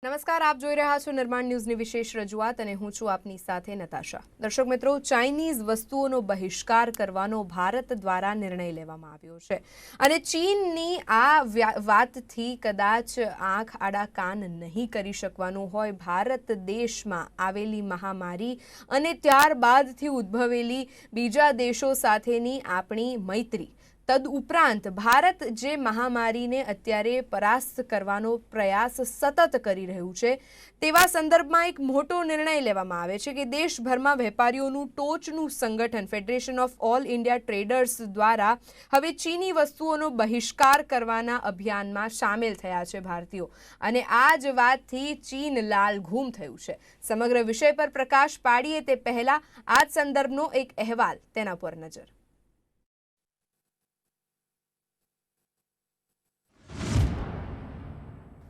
નમસ્કાર, આપ જોઈ રહ્યા છો નિર્માણ ન્યૂઝની વિશેષ રજૂઆત અને હું છું આપની સાથે નતાશા। દર્શક મિત્રો, ચાઇનીઝ વસ્તુઓનો બહિષ્કાર કરવાનો ભારત દ્વારા નિર્ણય લેવામાં આવ્યો છે અને ચીનની આ વાતથી કદાચ આંખ આડા કાન નહીં કરી શકવાનું હોય। ભારત દેશમાં આવેલી મહામારી અને ત્યારબાદથી ઉદ્ભવેલી બીજા દેશો સાથેની આપણી મૈત્રી તદુપરાંત ભારત જે મહામારીને અત્યારે પરાસ્ત કરવાનો પ્રયાસ સતત કરી રહ્યું છે તેવા સંદર્ભમાં એક મોટો નિર્ણય લેવામાં આવે છે કે દેશભરમાં વેપારીઓનું ટોચનું સંગઠન federation of all India traders દ્વારા હવે ચીની વસ્તુઓનો બહિષ્કાર કરવાના અભિયાનમાં સામેલ થયા છે ભારતીયો અને આ જ વાતથી ચીન લાલ ઘૂમ થયું છે। સમગ્ર વિષય પર પ્રકાશ પાડીએ તે પહેલા આ જ સંદર્ભનો એક અહેવાલ તેના પર નજર।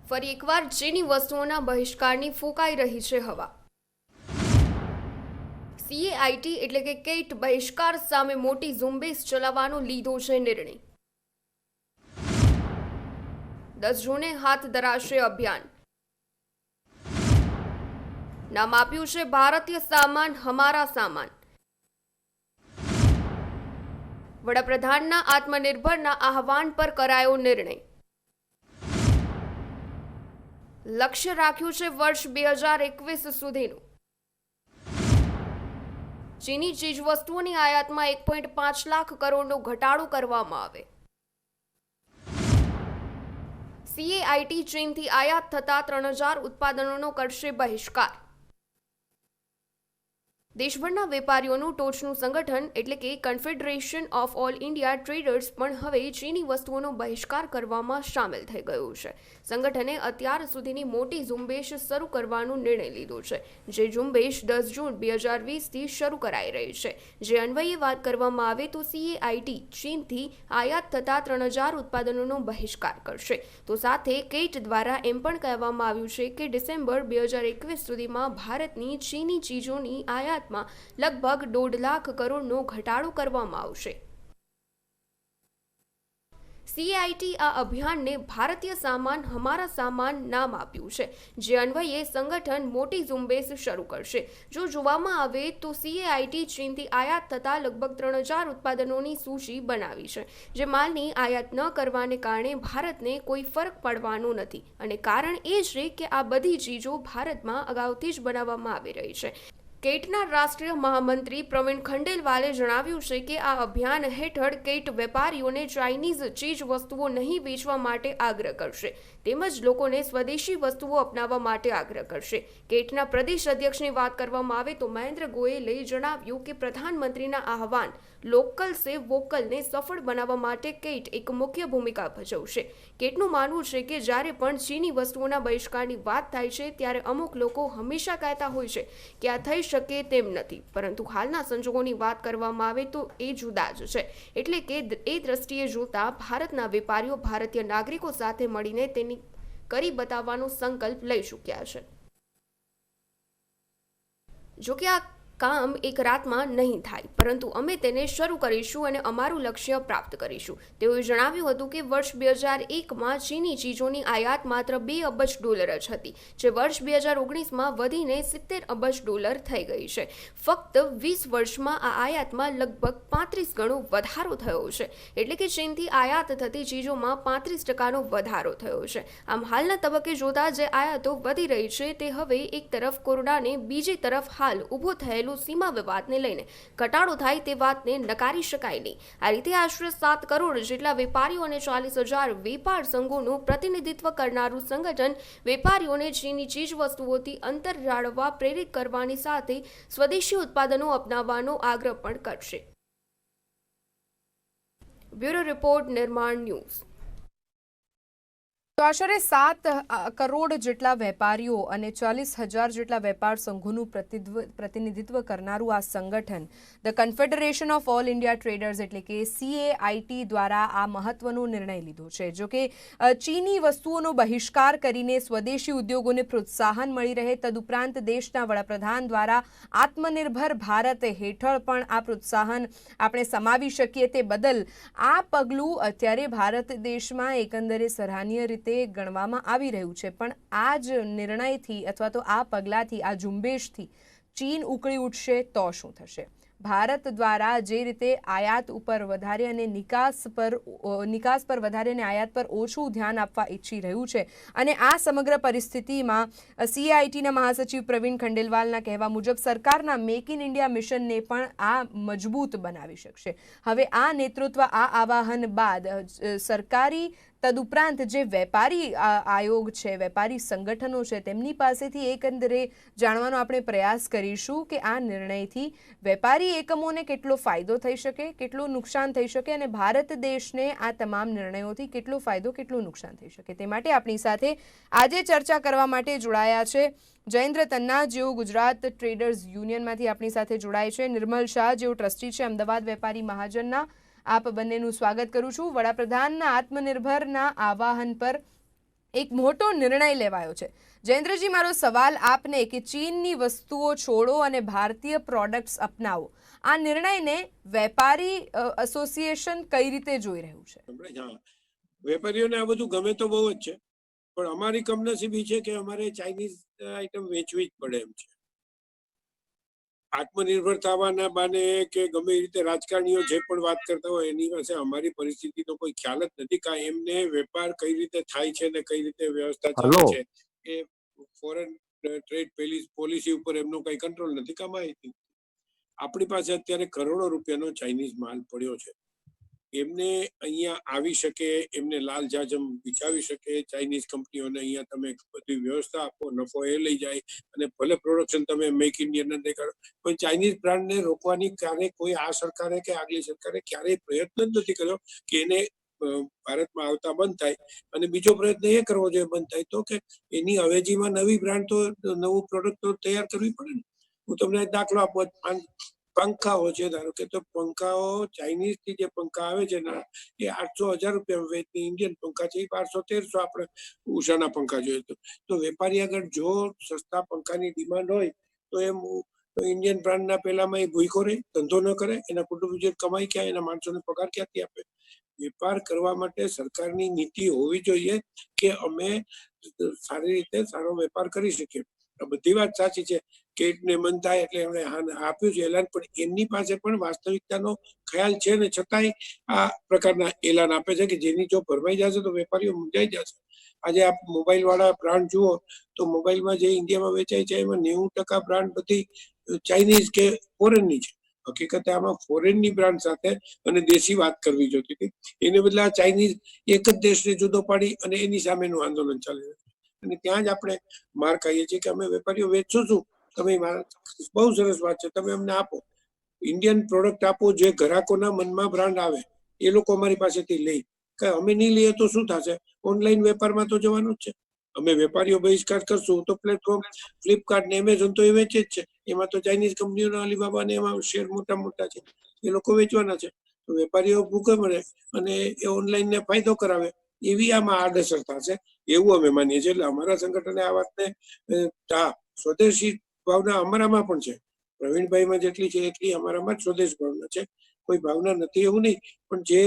ફરી એકવાર ચીની વસ્તુઓના બહિષ્કારની ફૂંકાઈ રહી છે હવા। CAIT એટલે કે કેટ બહિષ્કાર સામે મોટી ઝુંબેશ ચલાવવાનો લીધો છે નિર્ણય। 10 જૂને હાથ ધરાશે અભિયાન। નામ આપ્યું છે ભારતીય સામાન હમારા સામાન। વડાપ્રધાનના આત્મનિર્ભરના આહવાન પર કરાયો નિર્ણય। લક્ષ્ય રાખ્યું છે વર્ષ 2021 સુધીનું। ચીની ચીજવસ્તુઓની આયાતમાં 1.5 લાખ કરોડનો ઘટાડો કરવામાં આવે। CAIT ચીનથી આયાત થતા 3000 ઉત્પાદનોનો કરશે બહિષ્કાર। દેશભરના વેપારીઓનું ટોચનું સંગઠન એટલે કે confederation of all India traders પણ હવે ચીની વસ્તુઓનો બહિષ્કાર કરવામાં સામેલ થઈ ગયું છે। સંગઠને અત્યાર સુધીની મોટી ઝુંબેશ શરૂ કરવાનો નિર્ણય લીધો છે, જે ઝુંબેશ 10 જૂન 2020થી શરૂ કરાઈ રહી છે। જે અન્વયે વાત કરવામાં આવે તો CAIT ચીનથી આયાત થતા 3000 ઉત્પાદનોનો બહિષ્કાર કરશે। તો સાથે કેટ દ્વારા એમ પણ કહેવામાં આવ્યું છે કે ડિસેમ્બર 2021 સુધીમાં ભારતની ચીની ચીજોની આયાત લગભગ 1.5 લાખ કરોડનો ઘટાડો કરવામાં આવશે। CAIT આ અભિયાનને ભારતીય સામાન હમારા સામાન નામ આપ્યું છે, જે અન્વયે સંગઠન મોટી ઝુંબેશ શરૂ કરશે। જો જોવામાં આવે તો CAIT ચીનથી આયાત થતા લગભગ 3000 ઉત્પાદનોની સૂચિ બનાવી છે, જે માલની આયાત ન કરવાને કારણે ભારતને કોઈ ફરક પડવાનો નથી અને કારણ એ છે કે આ બધી ચીજો ભારતમાં અગાઉથી જ બનાવવામાં આવી રહી છે। કેટના રાષ્ટ્રીય મહામંત્રી પ્રવીણ ખંડેલવાલે જણાવ્યું છે કે આ અભિયાન હેઠળ કેટ વેપારીઓને ચાઇનીઝ ચીજ વસ્તુઓ નહીં વેચવા માટે આગ્રહ કરશે તેમજ લોકોને સ્વદેશી વસ્તુઓ અપનાવવા માટે આગ્રહ કરશે। કેટના પ્રદેશ અધ્યક્ષની વાત કરવામાં આવે તો મહેન્દ્ર ગોયલે જણાવ્યું કે પ્રધાનમંત્રીના આહવાન લોકલ સે વોકલને સફળ બનાવવા માટે કેટ એક મુખ્ય ભૂમિકા ભજવશે। કેટનું માનવું છે કે જ્યારે પણ ચીની વસ્તુઓના બહિષ્કારની વાત થાય છે ત્યારે અમુક લોકો હંમેશા કહેતા હોય છે કે આ થઈ શકે તેમ નથી, પરંતુ હાલના સંજોગોની વાત કરવામાં આવે તો એ જુદા જ છે। એટલે કે એ દ્રષ્ટિએ જોતા ભારતના વેપારીઓ ભારતીય નાગરિકો સાથે મળીને તેની કરી બતાવવાનો સંકલ્પ લઈ ચૂક્યા છે। જો કે આ કામ એક રાતમાં નહીં થાય, પરંતુ અમે તેને શરૂ કરીશું અને અમારું લક્ષ્ય પ્રાપ્ત કરીશું। તેઓએ જણાવ્યું હતું કે વર્ષ 2001માં ચીની ચીજોની આયાત માત્ર $2 અબજ જ હતી, જે વર્ષ 2019માં વધીને $70 અબજ થઈ ગઈ છે। ફક્ત 20 વર્ષમાં આ આયાતમાં લગભગ 35 ગણો વધારો થયો છે, એટલે કે ચીનથી આયાત થતી ચીજોમાં 35% વધારો થયો છે। આમ હાલના તબક્કે જોતા જે આયાતો વધી રહી છે તે હવે એક તરફ કોરોનાને, બીજી તરફ હાલ ઊભો થયેલો સીમા વિવાદને લઈને ઘટાડો થાય તે વાતને નકારી શકાય નહીં। આ રીતે આશરે 7 કરોડ જેટલા વેપારીઓ અને 40,000 વેપાર સંઘોનું પ્રતિનિધિત્વ કરનારું સંગઠન વેપારીઓને ચીની ચીજ વસ્તુઓથી અંતર જાળવવા પ્રેરિત કરવાની સાથે સ્વદેશી ઉત્પાદનો અપનાવવાનો આગ્રહ પણ કરશે। બ્યુરો રિપોર્ટ, નિર્માણ ન્યૂઝ। તો આશરે 7 કરોડ જેટલા વેપારીઓ અને 40,000 જેટલા વેપાર સંઘોનું પ્રતિનિધિત્વ કરનારું આ સંગઠન the confederation of all India traders એટલે કે CAIT દ્વારા આ મહત્વનો નિર્ણય લીધો છે। જો કે ચીની વસ્તુઓનો બહિષ્કાર કરીને સ્વદેશી ઉદ્યોગોને પ્રોત્સાહન મળી રહે તદુપરાંત દેશના વડાપ્રધાન દ્વારા આત્મનિર્ભર ભારત હેઠળ પણ આ પ્રોત્સાહન આપણે સમાવી શકીએ તે બદલ આ પગલું અત્યારે ભારત દેશમાં એકંદરે સરાહનીય રીતે રીતે ગણવામાં આવી રહ્યું છે, પણ આ જ નિર્ણયથી અથવા તો આ પગલાંથી, આ ઝુંબેશથી ચીન ઉકળી ઉઠશે તો શું થશે? ભારત દ્વારા જે રીતે આયાત ઉપર વધારે અને નિકાસ પર વધારે અને આયાત પર ઓછું ધ્યાન આપવા ઈચ્છી રહ્યું છે, અને આ સમગ્ર પરિસ્થિતિમાં CIITના મહાસચિવ પ્રવીણ ખંડેલવાલના કહેવા મુજબ સરકારના મેક ઇન ઇન્ડિયા મિશનને પણ આ મજબૂત બનાવી શકશે. હવે આ નેતૃત્વ, આ આવાહન બાદ સરકારી તદુપરાંત જે વેપારી આયોગ છે, વેપારી સંગઠનો છે, તેમની પાસેથી એકંદરે જાણવાનો આપણે પ્રયાસ કરીશું કે આ નિર્ણયથી વેપારી એકમોને કેટલો ફાયદો થઈ શકે, કેટલું નુકસાન થઈ શકે, અને ભારત દેશને આ તમામ નિર્ણયોથી કેટલો ફાયદો, કેટલું નુકસાન થઈ શકે. તે માટે આપણી સાથે આજે ચર્ચા કરવા માટે જોડાયા છે જયેન્દ્ર તન્ના, જેઓ ગુજરાત ટ્રેડર્સ યુનિયનમાંથી આપણી સાથે જોડાય છે, નિર્મલ શાહ, જેઓ ટ્રસ્ટી છે અમદાવાદ વેપારી મહાજનના. આપ બંનેનું સ્વાગત કરું છું. વડાપ્રધાનના આત્મનિર્ભરના આવાહન પર એક મોટો નિર્ણય લેવાયો છે. જયેન્દ્રજી, મારો સવાલ આપને કે ચીનની વસ્તુઓ છોડો અને ભારતીય પ્રોડક્ટ્સ અપનાવો, આ નિર્ણયને વેપારી એસોસિએશન કઈ રીતે જોઈ રહ્યું છે? વેપારીઓને આ બધું ગમે તો બહુ જ છે, પણ અમારી કમનસીબી છે કે અમારે ચાઇનીઝ આઈટમ વેચવી જ પડે એમ છે. આત્મનિર્ભર થવાના બાને કે ગમે એ રીતે રાજકારણીઓ જે પણ વાત કરતા હોય એની પાસે અમારી પરિસ્થિતિનો કોઈ ખ્યાલ જ નથી. કે એમને વેપાર કઈ રીતે થાય છે ને કઈ રીતે વ્યવસ્થા ચાલે છે એ ફોરેન ટ્રેડ પોલિસી ઉપર એમનો કઈ કંટ્રોલ નથી, કમાઈ. આપણી પાસે અત્યારે કરોડો રૂપિયાનો ચાઇનીઝ માલ પડ્યો છે. એમને અહીંયા આવી શકે, એમને લાલ જાજમ વિચાવી શકે ચાઇનીઝ કંપનીઓને. અહીંયા તમે બધી વ્યવસ્થા આપો, નફો એ લઈ જાય, અને ભલે પ્રોડક્શન તમે મેક ઇન્ડિયન નથી કરો, પણ ચાઇનીઝ બ્રાન્ડને રોકવાની ક્યારેય કોઈ આ સરકારે કે આગલી સરકારે ક્યારેય પ્રયત્ન જ નથી કર્યો કે એને ભારતમાં આવતા બંધ થાય. અને બીજો પ્રયત્ન એ કરવો જોઈએ બંધ થાય તો કે એની અવેજીમાં નવી બ્રાન્ડ તો, નવું પ્રોડક્ટ તો તૈયાર કરવી પડે ને. હું તમને દાખલો આપું, પંખાઓ છે ધારો કે, તો પંખાઓ ચાઇનીઝ થી જે પંખા આવે છે ને એ 800-1000 રૂપિયા વેચતી, ઇન્ડિયન પંખા છે 1200-1300. આપણે ઉષાના પંખા જોઈએ તો વેપારી આગળ જો સસ્તા પંખાની ડિમાન્ડ હોય તો એમ ઇન્ડિયન બ્રાન્ડના પેલામાં એ ભૂખો રહે, ધંધો ન કરે, એના કુટુંબ જે કમાઈ ક્યાં, એના માણસોને પગાર ક્યાંથી આપે? વેપાર કરવા માટે સરકારની નીતિ હોવી જોઈએ કે અમે સારી રીતે સારો વેપાર કરી શકીએ. આ બધી વાત સાચી છે કે ને મન થાય એટલે એમણે આપ્યું છે એલાન, પણ એમની પાસે પણ વાસ્તવિકતાનો ખ્યાલ છે ને છતાંય આ પ્રકારના એલાન આપે છે કે જેની જો ભરમાઈ જશે તો વેપારીઓ મૂંઝાઈ જશે. આજે આપ મોબાઈલ વાળા બ્રાન્ડ જુઓ તો મોબાઈલમાં જે ઇન્ડિયામાં વેચાય છે એમાં 90% બ્રાન્ડ બધી ચાઇનીઝ કે ફોરેનની છે. હકીકતે આમાં ફોરેનની બ્રાન્ડ સાથે અને દેશી વાત કરવી જોઈતી હતી. એને બદલે આ ચાઇનીઝ એક જ દેશને જુદો પાડી અને એની સામેનું આંદોલન ચાલી રહ્યું છે. અને ત્યાં જ આપણે માર ખાઈએ છીએ કે અમે વેપારીઓ વેચશું છું, તમે બહુ સરસ વાત છે, તમે અમને આપો ઇન્ડિયન પ્રોડક્ટ આપો, જે ગ્રાહકોના મનમાં બ્રાન્ડ આવે એ લોકો અમારી પાસેથી લે. કે અમે નહીં લઈએ તો શું થશે? ઓનલાઈન વેપારમાં તો જવાનું જ છે. અમે વેપારીઓ બહિષ્કાર કરશું તો પ્લેટફોર્મ ફ્લિપકાર્ટ ને એમેઝોન તો એ વેચે જ છે. એમાં તો ચાઇનીઝ કંપનીઓના અલીબાબા ને એમાં શેર મોટા મોટા છે, એ લોકો વેચવાના છે. તો વેપારીઓ ભૂખે મળે અને એ ઓનલાઈન ને ફાયદો કરાવે, એવી આમાં આડઅસર થશે એવું અમે માનીએ છીએ. એટલે અમારા સંગઠને આ વાતને સ્વદેશી ભાવના અમારામાં પણ છે, પ્રવીણભાઈમાં જેટલી છે એટલી અમારામાં જ સ્વદેશ ભાવના છે. કોઈ ભાવના નથી એવું નહીં, પણ જે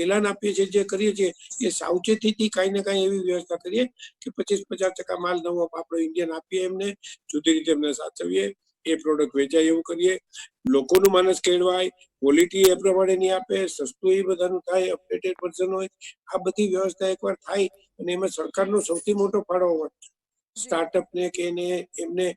એલાન આપીએ છીએ, જે કરીએ છીએ એ સાવચેતીથી કાંઈ ને કાંઈ એવી વ્યવસ્થા કરીએ કે 25-50% માલ નવો આપણો ઇન્ડિયન આપીએ, એમને જુદી રીતે એમને સાચવીએ, એ પ્રોડક્ટ વેચાય એવું કરીએ, લોકોનું માનસ કેળવાય, ક્વોલિટી એ પ્રમાણેની આપે, સસ્તું એ બધાનું થાય, અપડેટેડ વર્ઝન હોય. આ બધી વ્યવસ્થા એકવાર થાય અને એમાં સરકારનો સૌથી મોટો ફાળો હોય. સ્ટાર્ટઅપને કે એમને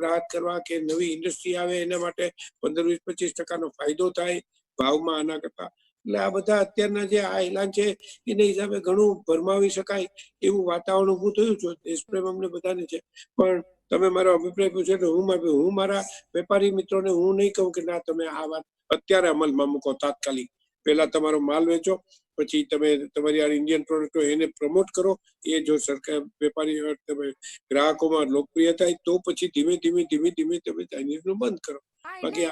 રાહત કરવા કે નવી ઇન્ડસ્ટ્રી આવે એના માટે 15-20-25% ફાયદો થાય ભાવમાં આના કરતા. એટલે આ બધા અત્યારના જે આ એલાન છે એને હિસાબે ઘણું ભરમાવી શકાય એવું વાતાવરણ ઊભું થયું છે. દેશપ્રેમ અમને બધાને છે, પણ તમે મારો અભિપ્રાય પૂછ્યો તો હું મારા વેપારી મિત્રોને હું નહીં કહું કે ના તમે આ વાત અત્યારે અમલમાં મૂકો તાત્કાલિક. પહેલા તમારો માલ વેચો, પછી તમે તમારી આ ઇન્ડિયન પ્રોડક્ટ એને પ્રમોટ કરો. એ જો સરકાર વેપારી ગ્રાહકોમાં લોકપ્રિય થાય તો પછી ધીમે ધીમે તમે ચાઇનીઝનું બંધ કરો.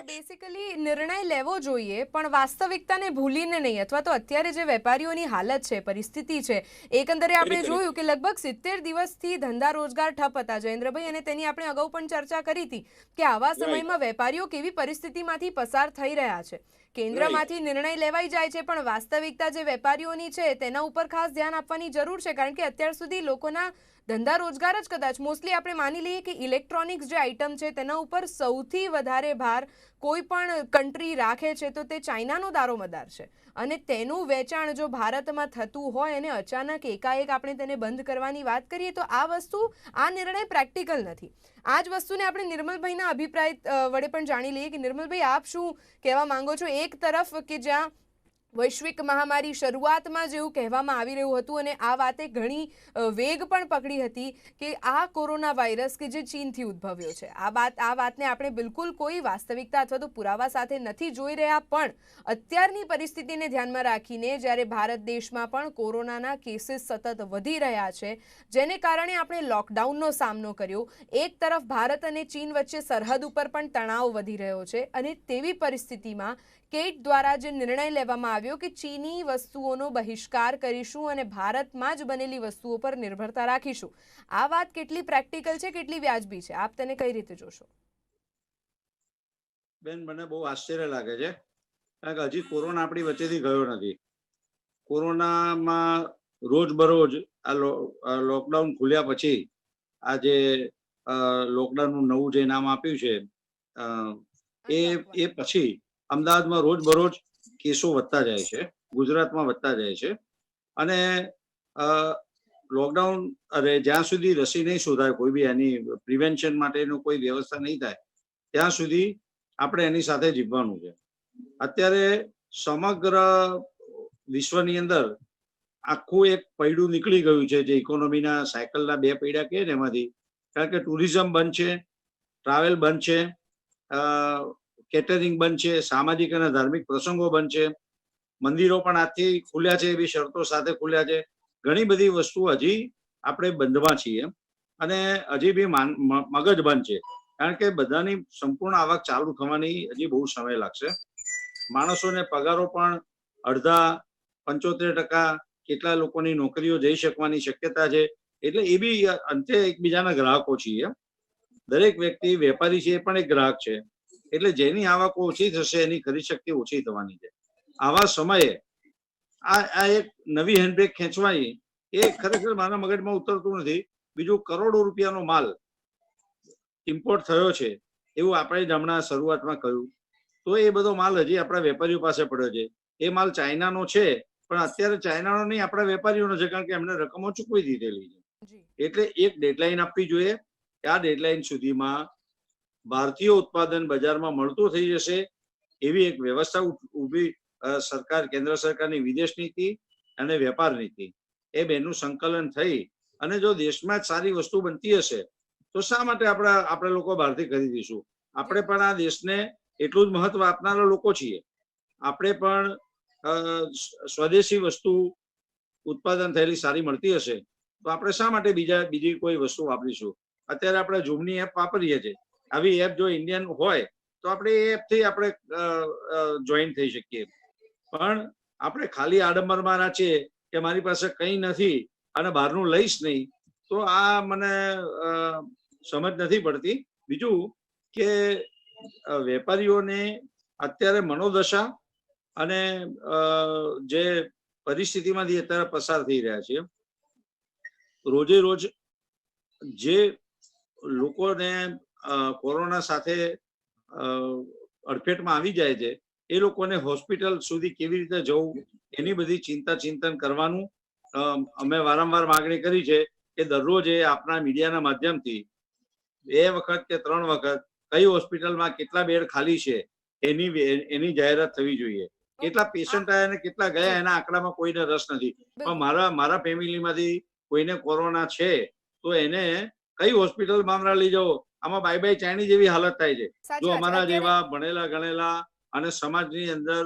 બેસિકલી નિર્ણય લેવો જોઈએ, પણ વાસ્તવિકતાને ભૂલીને નહીં. અથવા તો અત્યારે જે વેપારીઓની હાલત છે, પરિસ્થિતિ છે, એકંદરે આપણે જોયું કે લગભગ 70 દિવસથી ધંધા રોજગાર ઠપ હતા જયેન્દ્રભાઈ, અને તેની આપણે અગાઉ પણ ચર્ચા કરી હતી કે આવા સમયમાં વેપારીઓ કેવી પરિસ્થિતિમાંથી પસાર થઈ રહ્યા છે. કેન્દ્રમાંથી નિર્ણય લેવાઈ જાય છે, પણ વાસ્તવિકતા જે વેપારીઓની છે તેના ઉપર ખાસ ધ્યાન આપવાની જરૂર છે, કારણ કે અત્યાર સુધી લોકોના ધંધા રોજગાર જ કદાચ મોસ્ટલી આપણે માની લઈએ કે ઇલેક્ટ્રોનિક્સ જે આઇટમ છે તેના ઉપર સૌથી વધારે ભાર કોઈ પણ કન્ટ્રી રાખે છે તો તે ચાઇનાનો દારોમદાર છે, અને તેનું વેચાણ જો ભારતમાં થતું હોય અને અચાનક એકાએક આપણે તેને બંધ કરવાની વાત કરીએ તો આ નિર્ણય પ્રેક્ટિકલ નથી. આ જ વસ્તુને આપણે નિર્મલભાઈના અભિપ્રાય વડે પણ જાણી લઈએ કે નિર્મલભાઈ, આપ શું કહેવા માંગો છો? એક તરફ કે જ્યાં વૈશ્વિક મહામારી શરૂઆતમાં જેવું કહેવામાં આવી રહ્યું હતું અને આ વાતે ઘણી વેગ પણ પકડી હતી કે આ કોરોના વાયરસ કે જે ચીનથી ઉદ્ભવ્યો છે, આ વાતને આપણે બિલકુલ કોઈ વાસ્તવિકતા અથવા તો પુરાવા સાથે નથી જોઈ રહ્યા, પણ અત્યારની પરિસ્થિતિને ધ્યાનમાં રાખીને જ્યારે ભારત દેશમાં પણ કોરોનાના કેસીસ સતત વધી રહ્યા છે, જેને કારણે આપણે લોકડાઉનનો સામનો કર્યો, એક તરફ ભારત અને ચીન વચ્ચે સરહદ ઉપર પણ તણાવ વધી રહ્યો છે, અને તેવી પરિસ્થિતિમાં કેટ દ્વારા જે નિર્ણય લેવામાં આવ્યો કે ચીની વસ્તુઓનો બહિષ્કાર કરીશું અને ભારતમાં જ બનેલી વસ્તુઓ પર નિર્ભરતા રાખીશું, આ વાત કેટલી પ્રેક્ટિકલ છે, કેટલી વ્યાજબી છે? આપ તેને કઈ રીતે જોશો? બેન, મને બહુ આશ્ચર્ય લાગે છે, કારણ કે હજી કોરોના આપણી વચ્ચેથી ગયો નથી. કોરોનામાં રોજબરોજ આ લોકડાઉન ખુલ્યા પછી આ જે લોકડાઉનનું નવું જે નામ આપ્યું છે એ પછી અમદાવાદમાં રોજબરોજ કેસો વધતા જાય છે, ગુજરાતમાં વધતા જાય છે, અને લોકડાઉન જ્યાં સુધી રસી નહીં શોધાય, કોઈ બી એની પ્રિવેન્શન માટેનું કોઈ વ્યવસ્થા નહીં થાય ત્યાં સુધી આપણે એની સાથે જીવવાનું છે. અત્યારે સમગ્ર વિશ્વની અંદર આખું એક પૈડું નીકળી ગયું છે, જે ઇકોનોમીના સાયકલના બે પૈડા કહે ને એમાંથી, કારણ કે ટુરિઝમ બંધ છે, ટ્રાવેલ બંધ છે, કેટરિંગ બંધ છે, સામાજિક અને ધાર્મિક પ્રસંગો બંધ છે, મંદિરો પણ આજથી ખુલ્યા છે, એવી શરતો સાથે ખુલ્યા છે. ઘણી બધી વસ્તુ હજી આપણે બંધમાં છીએ અને હજી બી મગજ બંધ છે, કારણ કે બધાની સંપૂર્ણ આવક ચાલુ થવાની હજી બહુ સમય લાગશે. માણસોને પગારો પણ અડધા 75% કેટલા લોકોની નોકરીઓ જઈ શકવાની શક્યતા છે, એટલે એ બી અંતે એકબીજાના ગ્રાહકો છીએ. દરેક વ્યક્તિ વેપારી છે એ પણ એક ગ્રાહક છે, એટલે જેની આવક ઓછી થશે એની ખરીદ શક્તિ ઓછી થવાની છે. આવા સમયે આ એક નવી હેન્ડબ્રેક ખેંચવાની એ ખરેખર મારા મગજમાં ઉતરતું નથી. બીજું, કરોડો રૂપિયાનો માલ ઇમ્પોર્ટ થયો છે એવું આપણે જ હમણાં શરૂઆતમાં કહ્યું, તો એ બધો માલ હજી આપણા વેપારીઓ પાસે પડ્યો છે. એ માલ ચાઇનાનો છે, પણ અત્યારે ચાઇનાનો નહીં, આપણા વેપારીઓનો છે, કારણ કે એમને રકમો ચૂકવી દીધેલી છે. એટલે એક ડેડલાઈન આપવી જોઈએ કે આ ડેડલાઈન સુધીમાં ભારતીય ઉત્પાદન બજારમાં મળતું થઈ જશે, એવી એક વ્યવસ્થા ઊભી સરકાર, કેન્દ્ર સરકારની વિદેશ નીતિ અને વેપાર નીતિ, એ બેનું સંકલન થઈ અને જો દેશમાં જ સારી વસ્તુ બનતી હશે તો શા માટે આપણે લોકો બહારથી ખરીદીશું? આપણે પણ આ દેશને એટલું જ મહત્વ આપનારા લોકો છીએ. આપણે પણ સ્વદેશી વસ્તુ ઉત્પાદન થયેલી સારી મળતી હશે તો આપણે શા માટે બીજી કોઈ વસ્તુ વાપરીશું? અત્યારે આપણે ઝૂમની એપ વાપરીએ છીએ, આવી એપ જો ઇન્ડિયન હોય તો આપણે એ એપથી આપણે જોઈન થઈ શકીએ. પણ આપણે ખાલી આડંબરમાં નાચીએ કે મારી પાસે કંઈ નથી અને બહારનું લઈશ નહીં, તો આ મને સમજ નથી પડતી. બીજું કે વેપારીઓને અત્યારે મનોદશા અને જે પરિસ્થિતિમાંથી અત્યારે પસાર થઈ રહ્યા છે, રોજે રોજ જે લોકોને કોરોના સાથે અડફેટમાં આવી જાય છે એ લોકોને હોસ્પિટલ સુધી કેવી રીતે જવું એની બધી ચિંતન કરવાનું અમે વારંવાર માગણી કરી છે કે દરરોજ એ આપણા મીડિયાના માધ્યમથી 2 વખત કે 3 વખત કઈ હોસ્પિટલમાં કેટલા બેડ ખાલી છે એની જાહેરાત થવી જોઈએ. કેટલા પેશન્ટ આવ્યા અને કેટલા ગયા એના આંકડામાં કોઈને રસ નથી, પણ મારા ફેમિલીમાંથી કોઈને કોરોના છે તો એને કઈ હોસ્પિટલમાં હમણાં લઈ જાઓ, આમાં બાય બાય ચાઇની જેવી હાલત થાય છે. જો અમારા જેવા ભણેલા ગણેલા અને સમાજની અંદર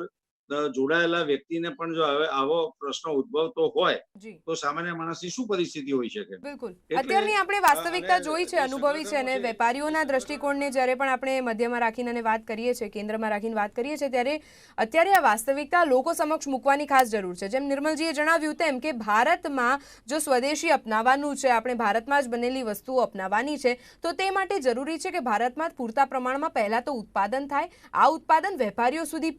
જોડાયેલા વ્યક્તિને પણ જો હવે આવો પ્રશ્ન ઉદ્ભવતો હોય જી તો સામાન્ય માણસની શું પરિસ્થિતિ હોઈ શકે? બિલકુલ એટલે, અત્યારની આપણે વાસ્તવિકતા અને જોઈ છે, જે અનુભવી છે, અને સંગઠનો છે, વેપારીઓના દ્રષ્ટિકોણને જ્યારે પણ આપણે મધ્યમાં રાખીને અને વાત કરીએ છીએ, કેન્દ્રમાં રાખીને વાત કરીએ છીએ, ત્યારે અત્યારે આ વાસ્તવિકતા લોકો સમક્ષ મૂકવાની ખાસ જરૂર છે. જેમ નિર્મલજીએ જણાવ્યું તેમ કે ભારતમાં જો સ્વદેશી અપનાવવાનું છે, આપણે ભારતમાં જ બનેલી વસ્તુઓ અપનાવવાની છે, તો તે માટે જરૂરી છે કે ભારતમાં પૂરતા પ્રમાણમાં પહેલાં તો ઉત્પાદન થાય, આ ઉત્પાદન વેપારીઓ સુધી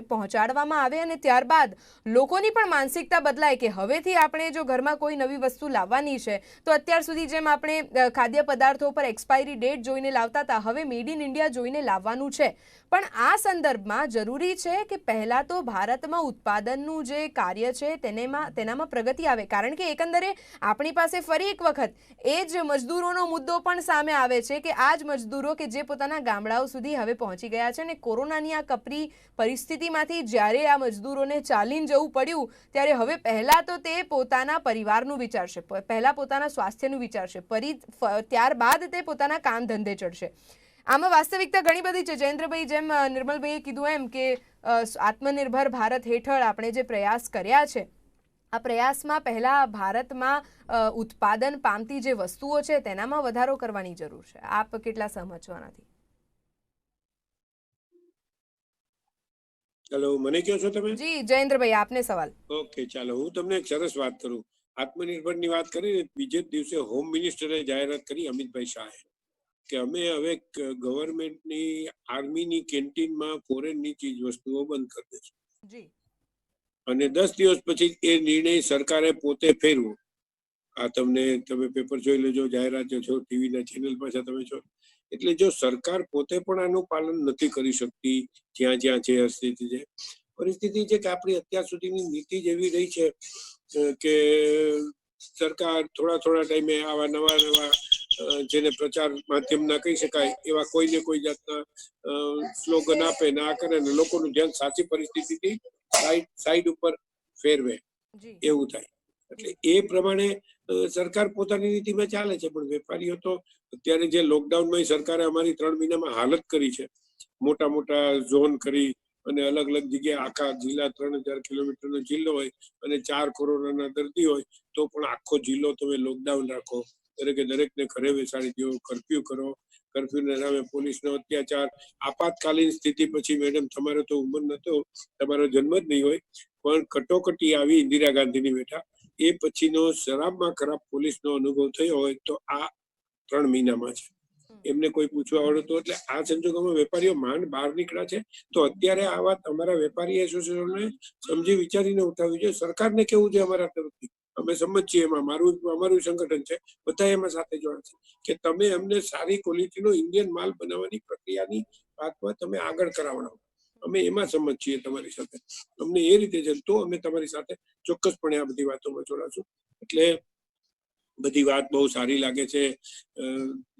પહોંચાડવામાં આવે, અને ત્યારબાદ લોકોની પણ માનસિકતા બદલાય કે હવેથી આપણે જો ઘરમાં કોઈ નવી વસ્તુ લાવવાની છે તો અત્યાર સુધી જેમ આપણે ખાદ્ય પદાર્થો પર એક્સપાયરી ડેટ જોઈને લાવતા હતા, હવે મેડ ઇન ઇન્ડિયા જોઈને લાવવાનું છે. પણ આ સંદર્ભમાં જરૂરી છે કે પહેલાં તો ભારતમાં ઉત્પાદનનું જે કાર્ય છે તેનામાં પ્રગતિ આવે, કારણ કે એકંદરે આપણી પાસે ફરી એક વખત એ જ મજદૂરોનો મુદ્દો પણ સામે આવે છે કે આ જ મજદૂરો કે જે પોતાના ગામડાઓ સુધી હવે પહોંચી ગયા છે, અને કોરોનાની આ કપરી પરિસ્થિતિમાંથી જ્યારે આ મજદૂરોને ચાલીને જવું પડ્યું, ત્યારે હવે પહેલાં તો તે પોતાના પરિવારનું વિચારશે, પહેલાં પોતાના સ્વાસ્થ્યનું વિચારશે, ત્યારબાદ તે પોતાના કામ ધંધે ચડશે. આમાં વાસ્તવિકતા ઘણી બધી છે. જયેન્દ્રભાઈ, જેમ નિર્મલભાઈએ કીધું એમ કે આત્મનિર્ભર ભારત હેઠળ આપણે જે પ્રયાસ કર્યા છે, આ પ્રયાસમાં પહેલાં ભારતમાં ઉત્પાદન પામતી જે વસ્તુઓ છે તેનામાં વધારો કરવાની જરૂર છે. આપ કેટલા સહમત છો આનાથી? હેલો, મને કહો છો તમે? જી જયેન્દ્રભાઈ, આપને સવાલ. ઓકે, ચાલો હું તમને એક સરસ વાત કરું. આત્મનિર્ભરની વાત કરીને બીજે જ દિવસે હોમ મિનિસ્ટરે જાહેરાત કરી, અમિતભાઈ શાહે, કે અમે હવે ગવર્મેન્ટની આર્મીની કેન્ટીનમાં ફોરેનની ચીજ વસ્તુઓ બંધ કરી દઈશું. જી. અને 10 દિવસ પછી એ નિર્ણય સરકારે પોતે ફેરવો. આ તમે પેપર જોઈ લેજો, જાહેરાત જો ટીવીના ચેનલ પાછા તમે છો. એટલે જો સરકાર પોતે પણ આનું પાલન નથી કરી શકતી, જ્યાં જ્યાં છે પરિસ્થિતિ છે કે આપણી અત્યાર સુધીની નીતિ જ એવી રહી છે કે સરકાર થોડા ટાઈમે આવા નવા જેને પ્રચાર માધ્યમના કહી શકાય એવા કોઈને કોઈ જાતના સ્લોગન આપે ને આ કરે ને લોકોનું ધ્યાન સાચી પરિસ્થિતિથી સાઈડ ઉપર ફેરવે, એવું થાય. એટલે એ પ્રમાણે સરકાર પોતાની નીતિમાં ચાલે છે, પણ વેપારીઓ તો અત્યારે જે લોકડાઉનમાં સરકારે અમારી 3 મહિનામાં હાલત કરી છે, મોટા ઝોન કરી અને અલગ જગ્યાએ આખા જિલ્લા 3000 કિલોમીટરનો જિલ્લો હોય અને 4 કોરોનાના દર્દી હોય તો પણ આખો જિલ્લો તમે લોકડાઉન રાખો, દરેકને ઘરે બેસાડી દો, કર્ફ્યુ કરો, કર્ફ્યુના નામે પોલીસનો અત્યાચાર. આપાતકાલીન સ્થિતિ પછી મેડમ તમારો તો ઉંમર નતો, તમારો જન્મ જ નહીં હોય, પણ કટોકટી આવી ઇન્દિરા ગાંધીની બેઠા, એ પછીનો ખરાબમાં ખરાબ પોલીસનો અનુભવ થયો હોય તો આ 3 મહિનામાં છે. એમને કોઈ પૂછવા વાળું તો, એટલે આ સંજોગોમાં વેપારીઓ માંડ બહાર નીકળ્યા છે. તો અત્યારે આ વાત અમારા વેપારી એસોસિએશનને સમજી વિચારીને ઉઠાવવી જોઈએ. સરકારને કેવું છે અમારા તરફથી, અમે સમજ છીએ, એમાં અમારું સંગઠન છે, બધા એમાં સાથે જોડાશે કે તમે અમને સારી ક્વોલિટીનો ઇન્ડિયન માલ બનાવવાની પ્રક્રિયાની વાતમાં તમે આગળ કરાવડાવો. અમે એમાં સમજ છીએ તમારી સાથે, અમને એ રીતે છે તો અમે તમારી સાથે ચોક્કસપણે આ બધી વાતોમાં જોડાશું. એટલે બધી વાત બહુ સારી લાગે છે.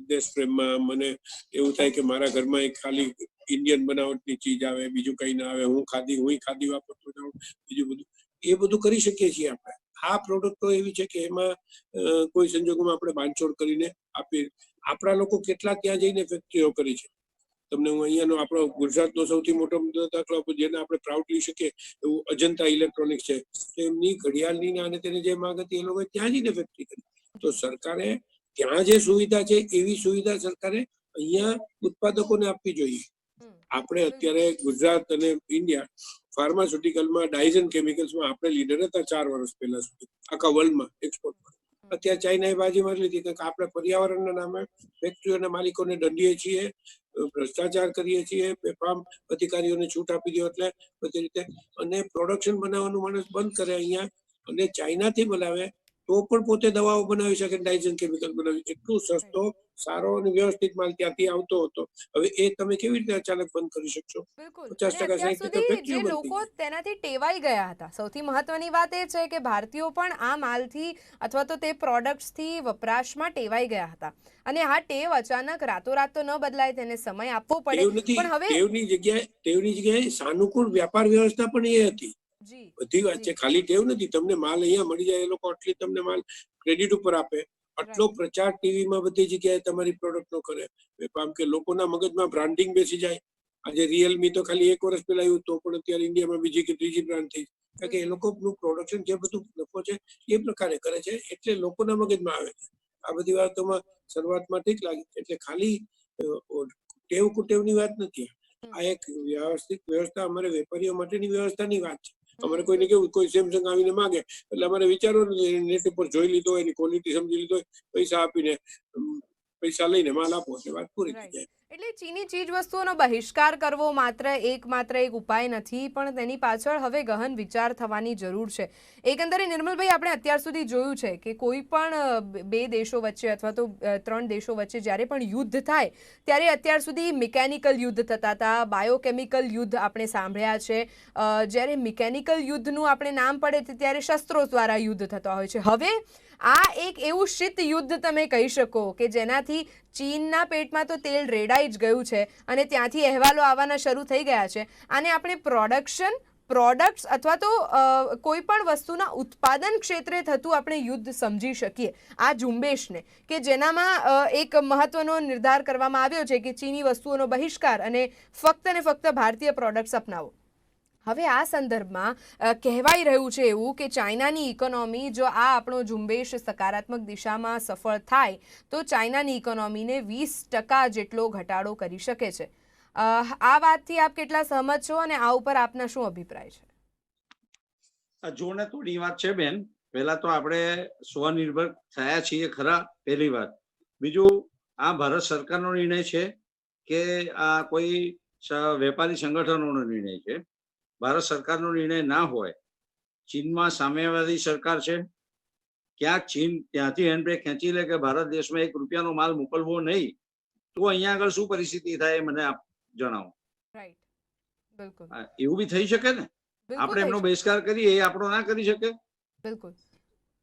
દેશ પ્રેમમાં મને એવું થાય કે મારા ઘરમાં એક ખાલી ઇન્ડિયન બનાવટની ચીજ આવે, બીજું કઈ ના આવે, હું ખાદી વાપરતો જાઉં, બીજું બધું એ બધું કરી શકીએ છીએ આપણે. આ પ્રોડક્ટ તો એવી છે કે એમાં કોઈ સંજોગોમાં આપણે બાંધછોડ કરીને આપીએ. આપણા લોકો કેટલા ત્યાં જઈને ફેક્ટરીઓ કરી છે. તમને હું અહીંયાનો આપણો ગુજરાતનો સૌથી મોટો દાખલો આપું, જેને આપણે પ્રાઉડલી શકીએ એવું અજંતા ઇલેક્ટ્રોનિક્સ છે. એમની ઘડિયાળની અને તેને જે માંગ હતી એ લોકો ત્યાં જઈને ફેક્ટરી કરી. તો સરકારે ત્યાં જે સુવિધા છે એવી સુવિધા સરકારે અહીંયા ઉત્પાદકોને આપવી જોઈએ. આપણે અત્યારે ગુજરાત અને ઇન્ડિયા ફાર્માસ્યુટિકલમાં ડાયઝન કેમિકલ્સમાં આપણે લીડર હતા 4 વર્ષ પહેલા સુધી આખા વર્લ્ડમાં એક્સપોર્ટમાં. અત્યારે ચાઇનાએ બાજી મારી લીધી કે આપણે પર્યાવરણના નામે ફેક્ટરીઓના માલિકોને દંડીએ છીએ, ભ્રષ્ટાચાર કરીએ છીએ, બેફામ અધિકારીઓને છૂટ આપી દો એટલે બધી રીતે, અને પ્રોડક્શન બનાવવાનું માણસ બંધ કરે અહીંયા અને ચાઇનાથી બનાવે તો પણ પોતે દવાઓ બનાવી શકે, ડાયઝન કેમિકલ બનાવી. એટલું સસ્તો, સારો અને વ્યવસ્થિત માલ ત્યાંથી આવતો હતો. હવે એ તમે કેવી રીતે અચાનક બંધ કરી શકશો? બિલકુલ. 50% અત્યાર 60% સુધી ફેક્ટરીઓ જે બંધ થઈ લોકો ગઈ. તેનાથી ટેવાઈ ગયા હતા, સૌથી મહત્વની વાત એ છે કે ભારતીયો પણ આ માલથી અથવા તો તે પ્રોડક્ટ્સથી વપરાશમાં ટેવાઈ ગયા હતા, અને આ ટેવ અચાનક રાતોરાત તો ન બદલાય, તેને સમય આપવો પડે. ટેવ નથી, પણ હવે ટેવની જગ્યાએ સાનુકૂળ વ્યાપાર વ્યવસ્થા પણ એ હતી. બધી વાત છે, ખાલી ટેવ નથી. તમને માલ અહીંયા મળી જાય, એ લોકો આટલી તમને માલ ક્રેડિટ ઉપર આપે, આટલો પ્રચાર ટીવીમાં બધી જગ્યાએ તમારી પ્રોડક્ટ નો કરે, આમ કે લોકોના મગજમાં બ્રાન્ડિંગ બેસી જાય. આજે રિયલમી તો ખાલી 1 વર્ષ પહેલા આવ્યું તો પણ અત્યારે ઇન્ડિયામાં બીજી કે ત્રીજી બ્રાન્ડ થઈ, કારણ કે એ લોકોનું પ્રોડક્શન જે બધું નફો છે એ પ્રકારે કરે છે, એટલે લોકોના મગજમાં આવે છે. આ બધી વાતોમાં શરૂઆતમાં ઠીક લાગી, એટલે ખાલી ટેવ કુટેવની વાત નથી. આ એક વ્યવસ્થિત વ્યવસ્થા અમારે વેપારીઓ માટેની વ્યવસ્થાની વાત છે. અમારે કોઈને કેવું, કોઈ સેમસંગ આવીને માંગે એટલે અમારે વિચારવાનું, નેટ ઉપર જોઈ લીધો હોય, એની ક્વોલિટી સમજી લીધો હોય, પૈસા આપીને પૈસા લઈને માલ આપો એટલે વાત પૂરી થઈ જાય. એટલે ચીની ચીજ વસ્તુઓનો બહિષ્કાર કરવો માત્ર એક ઉપાય નથી, પણ તેની પાછળ હવે ગહન વિચાર થવાની જરૂર છે. એકંદરે નિર્મલભાઈ, આપણે અત્યાર સુધી જોયું છે કે કોઈ પણ બે દેશો વચ્ચે અથવા તો 3 દેશો વચ્ચે જ્યારે પણ યુદ્ધ થાય ત્યારે અત્યાર સુધી મિકેનિકલ યુદ્ધ થતા હતા, બાયોકેમિકલ યુદ્ધ આપણે સાંભળ્યા છે, જ્યારે મિકેનિકલ યુદ્ધનું આપણે નામ પડે ત્યારે શસ્ત્રો દ્વારા યુદ્ધ થતા હોય છે. હવે આ એક એવું શીત યુદ્ધ તમે કહી શકો કે જેનાથી ચીનના પેટમાં તો તેલ રેડાઈ જ ગયું છે અને ત્યાંથી અહેવાલો આવવાના શરૂ થઈ ગયા છે. આને આપણે પ્રોડક્ટ્સ અથવા તો કોઈ પણ વસ્તુના ઉત્પાદન ક્ષેત્રે થતું આપણે યુદ્ધ સમજી શકીએ આ ઝુંબેશને, કે જેનામાં એક મહત્વનો નિર્ધાર કરવામાં આવ્યો છે કે ચીની વસ્તુઓનો બહિષ્કાર અને ફક્ત ભારતીય પ્રોડક્ટ્સ અપનાવો. હવે આ સંદર્ભમાં કહેવાઈ રહ્યું છે એવું કે ચાઇનાની ઇકોનોમી, જો આ આપણો ઝુંબેશ સકારાત્મક દિશામાં સફળ થાય તો ચાઇનાની ઇકોનોમીને 20% જેટલો ઘટાડો કરી શકે છે. આ વાતથી આપ કેટલા સહમત છો અને આ ઉપર આપના શું અભિપ્રાય છે? જોને થોડી વાત છે બેન. પહેલા તો આપણે સ્વનિર્ભર થયા છીએ ખરા, પહેલી વાત. બીજું, આ ભારત સરકારનો નિર્ણય છે કે આ કોઈ વેપારી સંગઠનોનો નિર્ણય છે? ભારત સરકારનો નિર્ણય ના હોય. ચીનમાં સામ્યવાદી સરકાર છે. ક્યાંક ચીન ત્યાંથી હેન્ડબ્રેક ખેંચી લે કે ભારત દેશમાં 1 રૂપિયાનો માલ મોકલવો નહીં, તો અહીંયા આગળ શું પરિસ્થિતિ થાય મને આપ જણાવો. રાઈટ, બિલકુલ. એવું બી થઈ શકે ને. આપણે એમનો બહિષ્કાર કરીએ, એ આપણો ના કરી શકે. બિલકુલ.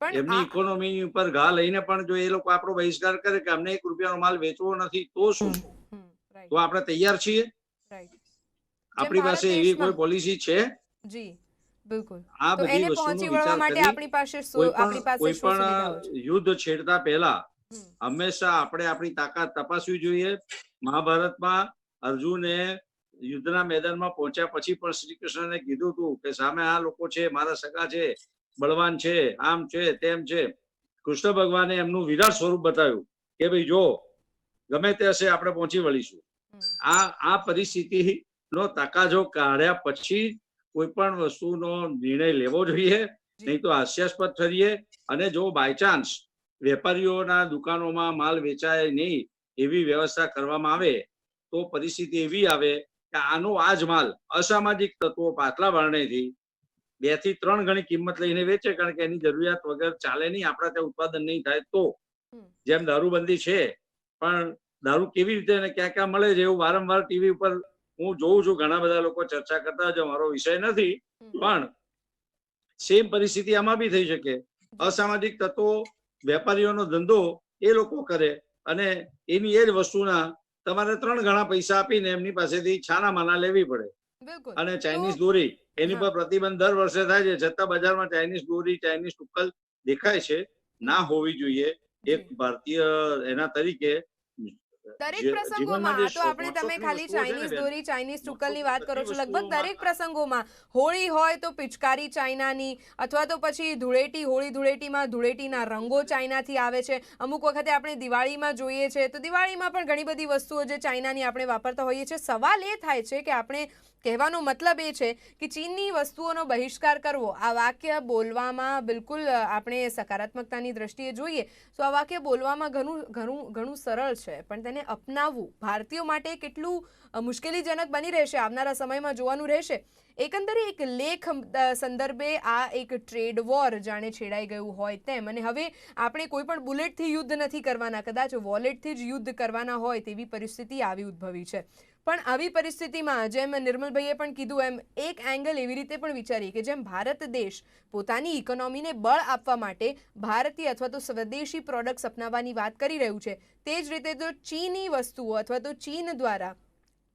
એમની ઇકોનોમી ઉપર ઘા લઈને પણ જો એ લોકો આપણો બહિષ્કાર કરે કે અમને 1 રૂપિયાનો માલ વેચવો નથી, તો શું? તો આપણે તૈયાર છીએ? આપણી પાસે એવી કોઈ પોલિસી છે? જી બિલકુલ. આ બધી વસ્તુનો વિચાર કરી કોઈ પણ યુદ્ધ છેડતા પહેલા હંમેશા આપણે આપણી તાકાત તપાસવી જોઈએ. મહાભારતમાં અર્જુને યુદ્ધના મેદાનમાં પહોંચ્યા પછી પણ શ્રી કૃષ્ણને કીધું હતું કે સામે આ લોકો છે, મારા સગા છે, બળવાન છે, આમ છે, તેમ છે. કૃષ્ણ ભગવાને એમનું વિરાટ સ્વરૂપ બતાવ્યું કે ભાઈ જો ગમે તે હશે આપણે પહોંચી વળીશું. આ પરિસ્થિતિનો તકાજો કાઢ્યા પછી કોઈ પણ વસ્તુનો નિર્ણય લેવો જોઈએ, નહીં તો હાસ્યાસ્પદ ઠરીએ. અને જો બાયચાન્સ વેપારીઓના દુકાનોમાં માલ વેચાય નહીં એવી વ્યવસ્થા કરવામાં આવે તો પરિસ્થિતિ એવી આવે કે આનો આ જ માલ અસામાજિક તત્વો પાછલા બારણેથી 2 થી 3 ગણી કિંમત લઈને વેચે, કારણ કે એની જરૂરિયાત વગર ચાલે નહીં, આપણા ત્યાં ઉત્પાદન નહીં થાય તો. જેમ દારૂબંધી છે, પણ દારૂ કેવી રીતે અને ક્યાં ક્યાં મળે છે એવું વારંવાર ટીવી ઉપર હું જોઉં છું, ઘણા બધા લોકો ચર્ચા કરતા હોય છે, મારો વિષય નથી. પણ સેમ પરિસ્થિતિ આમાં બી થઈ શકે. અસામાજિક તત્વો વેપારીઓનો ધંધો એ લોકો કરે અને એની એ જ વસ્તુના તમારે 3 ગણા પૈસા આપીને એમની પાસેથી છાના માના લેવી પડે. અને ચાઇનીઝ દોરી એની પર પ્રતિબંધ દર વર્ષે થાય છે, છતાં બજારમાં ચાઇનીઝ દોરી, ચાઇનીઝ ટુક્કલ દેખાય છે. ના હોવી જોઈએ. એક ભારતીય એના તરીકે દરેક પ્રસંગોમાં, તો આપણે તમે ખાલી ચાઇનીઝ દોરી, ચાઇનીઝ ટુક્કલની વાત કરો છો, લગભગ દરેક પ્રસંગોમાં હોળી હોય તો પિચકારી ચાઇનાની, અથવા તો પછી ધૂળેટી, હોળી ધૂળેટીમાં ધૂળેટીના રંગો ચાઇનાથી આવે છે. અમુક વખતે આપણે દિવાળીમાં જોઈએ છે તો દિવાળીમાં પણ ઘણી બધી વસ્તુઓ જે ચાઇનાની આપણે વાપરતા હોઈએ છીએ. સવાલ એ થાય છે કે આપણે કહેવાનો મતલબ એ છે કે ચીનની વસ્તુઓનો બહિષ્કાર કરવો, આ વાક્ય બોલવામાં બિલકુલ આપણે સકારાત્મકતાની દ્રષ્ટિએ જોઈએ તો આ વાક્ય બોલવામાં ઘણું સરળ છે, પણ તેને અપનાવવું ભારતીયો માટે કેટલું મુશ્કેલીજનક બની રહેશે આવનારા સમયમાં જોવાનું રહેશે. એકંદરે એક લેખ સંદર્ભે આ એક ટ્રેડ વોર જાણે છેડાઈ ગયું હોય તેમ, અને હવે આપણે કોઈ પણ બુલેટથી યુદ્ધ નથી કરવાના, કદાચ વોલેટથી જ યુદ્ધ કરવાના હોય તેવી પરિસ્થિતિ આવી ઉદ્ભવી છે. પણ આવી પરિસ્થિતિમાં જેમ નિર્મલભાઈએ પણ કીધું એમ એક એંગલ એવી રીતે પણ વિચારીએ કે જેમ ભારત દેશ પોતાની ઇકોનોમીને બળ આપવા માટે ભારતીય અથવા તો સ્વદેશી પ્રોડક્ટ્સ અપનાવવાની વાત કરી રહ્યું છે, તે જ રીતે તો ચીની વસ્તુઓ અથવા તો ચીન દ્વારા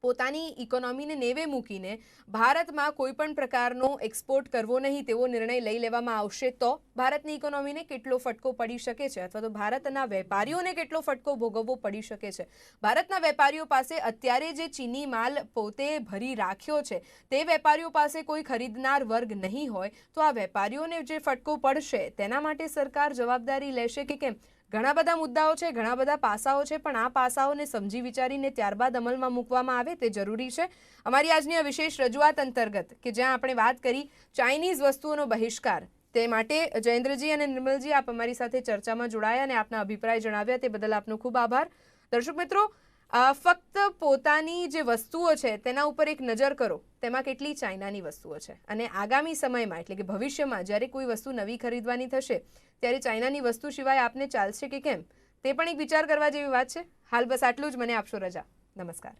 પોતાની ઇકોનોમીને નેવે મૂકીને ભારતમાં કોઈ પણ પ્રકારનો એક્સપોર્ટ કરવો નહીં તેવો નિર્ણય લઈ લેવામાં આવશે તો ભારતની ઇકોનોમીને કેટલો ફટકો પડી શકે છે અથવા તો ભારતના વેપારીઓને કેટલો ફટકો ભોગવવો પડી શકે છે. ભારતના વેપારીઓ પાસે અત્યારે જે ચીની માલ પોતે ભરી રાખ્યો છે તે વેપારીઓ પાસે કોઈ ખરીદનાર વર્ગ નહીં હોય તો આ વેપારીઓને જે ફટકો પડશે તેના માટે સરકાર જવાબદારી લેશે કે કેમ? ઘણા બધા મુદ્દાઓ છે, ઘણા બધા પાસાઓ છે, પણ આ પાસાઓને સમજી વિચારીને ત્યારબાદ અમલમાં મૂકવામાં આવે તે જરૂરી છે. અમારી આજની આ વિશેષ રજૂઆત અંતર્ગત કે જ્યાં આપણે વાત કરી ચાઇનીઝ વસ્તુઓનો બહિષ્કાર, તે માટે જયેન્દ્રજી અને નિર્મલજી આપ અમારી સાથે ચર્ચામાં જોડાયા અને આપના અભિપ્રાય જણાવ્યા તે બદલ આપનો ખૂબ આભાર. દર્શક મિત્રો, ફક્ત પોતાની જે વસ્તુઓ છે તેના ઉપર એક નજર કરો, તેમાં કેટલી ચાઇનાની વસ્તુઓ છે અને આગામી સમયમાં એટલે કે ભવિષ્યમાં જ્યારે કોઈ વસ્તુ નવી ખરીદવાની થશે ત્યારે ચાઇનાની વસ્તુ સિવાય આપને ચાલશે કે કેમ તે પણ એક વિચાર કરવા જેવી વાત છે. હાલ બસ આટલું જ. મને આપશો રજા. નમસ્કાર.